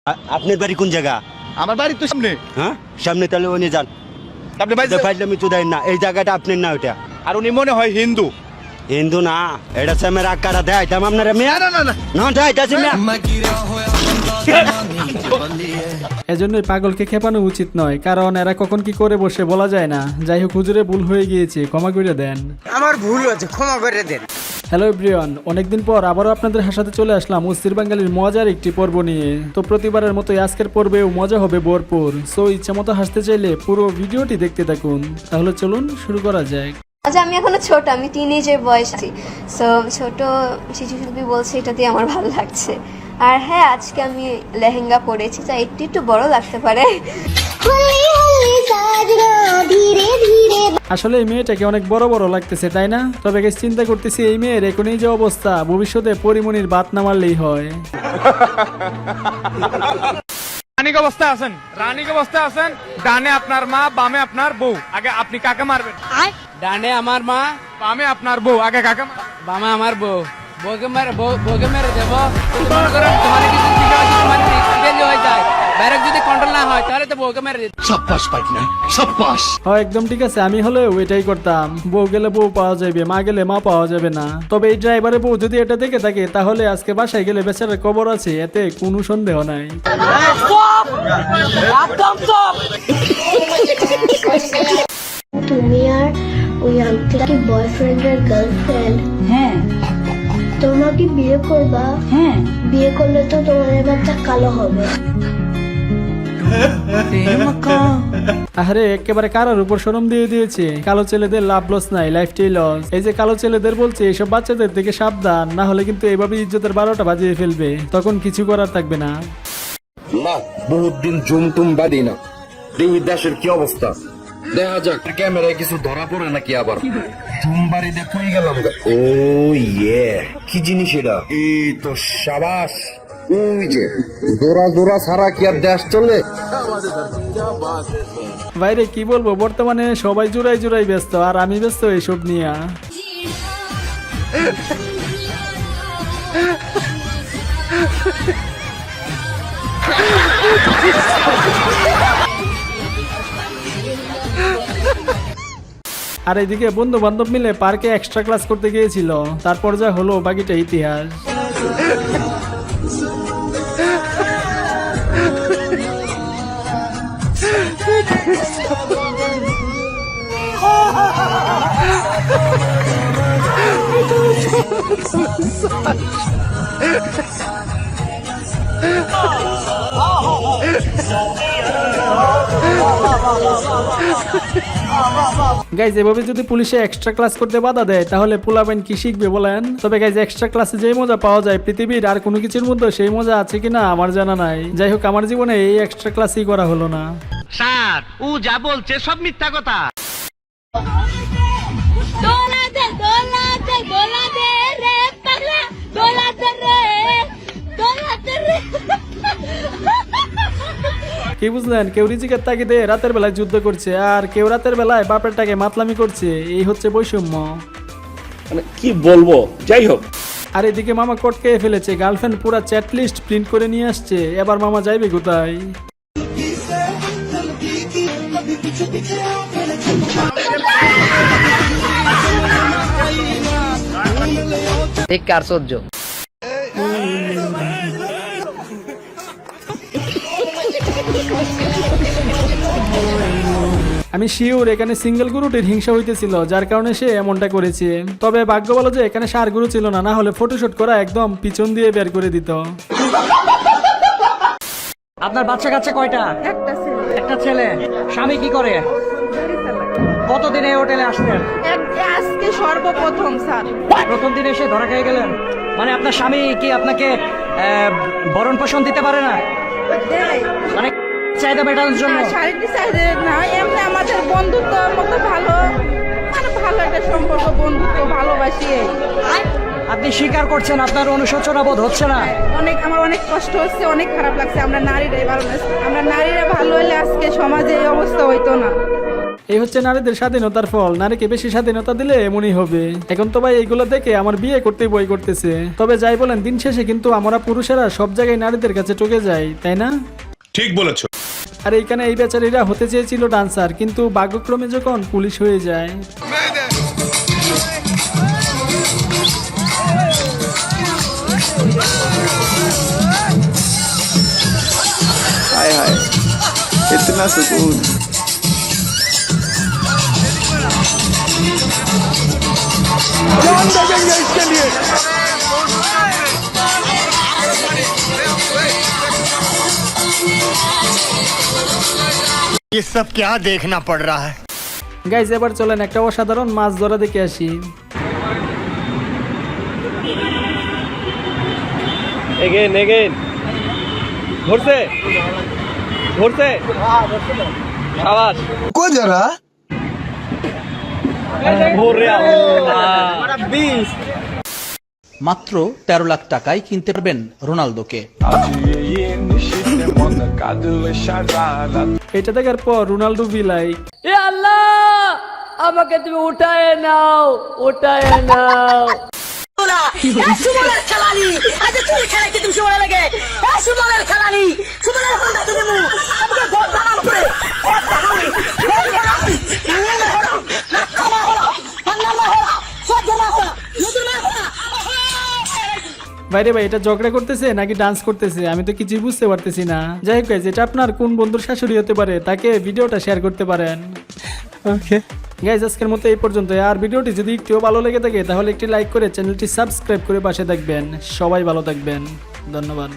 আপনার বাড়ি কোন জায়গা? আমার বাড়ি তো সামনে। হ্যাঁ সামনে, তাহলে উনি যান। আপনি ভাই ফাইজলামি চুদাই না, এই জায়গাটা আপনার না ওটা। আর উনি মনে হয় হিন্দু। হিন্দু না, এটা সামের আকারা দেয় তাম আপনারা মেয়া না না না না দেয়তাছি মেয়া। এজন্যই পাগলকে খেপানো উচিত নয়, কারণ এরা কখন কি করে বসে বলা যায় না। যাই হোক, হুজুরে ভুল হয়ে গিয়েছে, ক্ষমা করে দেন। আমার ভুল হয়েছে, ক্ষমা করে দেন। হ্যালো এভরিওয়ান, অনেকদিন পর আবারও আপনাদের হাসাতে চলে আসলাম অস্থির বাঙালির মজার একটি পর্ব নিয়ে। তো প্রতিবারের মতো আজকের পর্বেও মজা হবে ভরপুর। সো ইচ্ছা মতো হাসতে চাইলে পুরো ভিডিওটি দেখতে থাকুন। তাহলে চলুন শুরু করা যাক। আচ্ছা, আমি এখনো ছোট, আমি টিনেজের বয়স আছি। সো ছোট শিশু শিল্পী বলছে, এটা দিয়ে আমার ভালো লাগছে। আর হ্যাঁ, আজকে আমি লেহেঙ্গা পরেছি, তাই একটু বড় লাগতে পারে। আসলে এই মেয়েটাকে অনেক বড় বড় লাগতেছে, তাই না? তবে গাইস, চিন্তা করতেছি এই মেয়ের এখনই যে অবস্থা, ভবিষ্যতে পরিমণির বাত না মারলেই হয়। রানিক অবস্থা আছেন, রানিক অবস্থা আছেন। ডানে আপনার মা, বামে আপনার বউ। আগে আপনি কাকে মারবেন? ডানে আমার মা, বামে আপনার বউ। আগে কাকে মারবেন? বামে আমার বউ। বউকে মেরে দেবো। মনে করেন তোমার কিছু মানে হয়ে যায়, ব্যারেক যদি কন্ট্রোল না হয় তাহলে তো বউকে মেরে দিত। হ্যাঁ, একদম ঠিক আছে। আমি হলেও এটাই করতাম। বউ গেলে বউ পাওয়া যাবে, মা গেলে মা পাওয়া যাবে না। তবে এই ড্রাইভারের বউ যদি এটা দেখে থাকে, তাহলে আজকে বাসায় গেলে বেচারার কবর আছে, এতে কোনো সন্দেহ নাই। তুমি আর ওই আঙ্কেল কি বয়ফ্রেন্ডের গার্লফ্রেন্ড? হ্যাঁ। তোমাকে বিয়ে করবা? হ্যাঁ। বিয়ে করলে তো তোমার বাচ্চা কালো হবে। আরে একেবারে কারোর উপর শরম দিয়ে দিয়েছে। কালো ছেলেদের লাভ লস নাই, লাইফটাই লস। এই যে কালো ছেলেদের বলছে, এইসব বাচ্চাদের থেকে সাবধান, না হলে কিন্তু এইভাবে ইজ্জতের 12টা বাজিয়ে ফেলবে, তখন কিছু করার থাকবে না। না, বহুত দিন জুমটুম বাদি না। দেখি দেশের কি অবস্থা, দেখা যাক ক্যামেরায় কিছু ধরা পড়ে নাকি আবার। জুমবাড়ি দেখুই গেলাম। ও ইয়ে, কি জিনিস এটা? এই তো সাবাস। ওই যে জোড়া জোড়া ছাড়া কি আর দেশ চলে? বাইরে কি বলবো, বর্তমানে সবাই জোড়াই জোড়াই ব্যস্ত, আর আমি ব্যস্ত এইসব নিয়ে। আর এদিকে বন্ধু বান্ধব মিলে পার্কে এক্সট্রা ক্লাস করতে গিয়েছিল। তারপর যা হলো বাকিটা ইতিহাস। গাইজ, এভাবে যদি পুলিশে এক্সট্রা ক্লাস করতে বাধা দেয়, তাহলে পোলাবেন কি শিখবে বলেন? তবে গাইজ, এক্সট্রা ক্লাসে যেই মজা পাওয়া যায় পৃথিবীর আর কোনো কিছুর মধ্যে সেই মজা আছে কিনা আমার জানা নাই। যাই হোক, আমার জীবনে এই এক্সট্রা ক্লাসই করা হলো না। স্যার, ও যা বলছে সব মিথ্যা কথা। কি বুঝলেন? কেউ রিজিকের তাগিদে রাতের বেলায় যুদ্ধ করছে, আর কেউ রাতের বেলায় বাপের টাকে মাতলামি করছে। এই হচ্ছে বৈষম্য। মানে কি বলবো, যাই হোক। আর এদিকে মামা কোট খেয়ে ফেলেছে, গার্লফ্রেন্ড পুরা চ্যাট লিস্ট প্রিন্ট করে নিয়ে আসছে। এবার মামা যাইবে কোথায়? ঠিক কার সহ্য। আমি শিওর এখানে সিঙ্গেল গুরুটির হিংসা হইতেছিল, যার কারণে সে এমনটা করেছে। তবে ভাগ্য ভালো যে এখানে সার গুরু ছিল না, না হলে ফটোশুট করা একদম পিছন দিয়ে বের করে দিত। আপনার বাচ্চা কাচ্চা কয়টা? একটা ছেলে। স্বামী কি করে? কতদিন এই হোটেলে আসলেন? আজকে সর্বপ্রথম স্যার। প্রথম দিনে এসে ধরা খেয়ে গেলেন? মানে আপনার স্বামী কি আপনাকে ভরণ পোষণ দিতে পারে না? মানে চাহিদা মেটানোর জন্য? শারীরিক চাহিদা না, এমনি আমাদের বন্ধুত্বর মতো ভালো, মানে ভালো একটা সম্পর্ক, বন্ধুত্ব, ভালোবাসি। আপনি স্বীকার করছেন আপনার অনুশোচনা বোধ হচ্ছে না? আমার অনেক কষ্ট হচ্ছে, অনেক খারাপ লাগছে। আমরা নারীরাই ভালো, আমরা নারীরা ভালো হলে আজকে সমাজে এই অবস্থা হইতো না। এই হচ্ছে নারীদের স্বাধীনতার ফল। নারীকে বেশি স্বাধীনতা দিলে এমনই হবে। এখন তো ভাই এইগুলো দেখে আমার বিয়ে করতেই ভয় করতেছে। তবে যাই বলেন, দিন শেষে কিন্তু আমরা পুরুষেরা সব জায়গায় নারীদের কাছে ঠকে যাই, তাই না? ঠিক বলেছো। আর এইখানে এই বেচারিরা হতে চেয়েছিল ডান্সার, কিন্তু ভাগ্যক্রমে যখন পুলিশ হয়ে যায়। हाय हाय इतना सुकून। जान लगेंगे इसके लिए। ये सब क्या देखना पड़ रहा है? গাইজ এবার চলেন একটা অসাধারণ মাছ ধরা দেখে আসি। এগেন এগেন ধরছে ধরছে শাবাশ को जरा ওরে আল্লাহ 20 মাত্র 13 লাখ টাকায় কিনতে পারবেন রোনালদোকে। এটা দেখার পর রোনাল্ডো বি লাইক, এ আল্লাহ আমাকে তুমি উঠায় নাও, উঠায় নাও। বাইরে ভাই এটা ঝগড়া করতেছে নাকি ডান্স করতেছে আমি তো কিছুই বুঝতে পারতেছি না। যাই হোক গাইজ, এটা আপনার কোন বন্ধুর শাশুড়ি হতে পারে, তাকে ভিডিওটা শেয়ার করতে পারেন। ওকে গাইজ, আজকের মতো এই পর্যন্ত। আর ভিডিওটি যদি একটুও ভালো লেগে থাকে তাহলে একটি লাইক করে চ্যানেলটি সাবস্ক্রাইব করে পাশে থাকবেন। সবাই ভালো থাকবেন, ধন্যবাদ।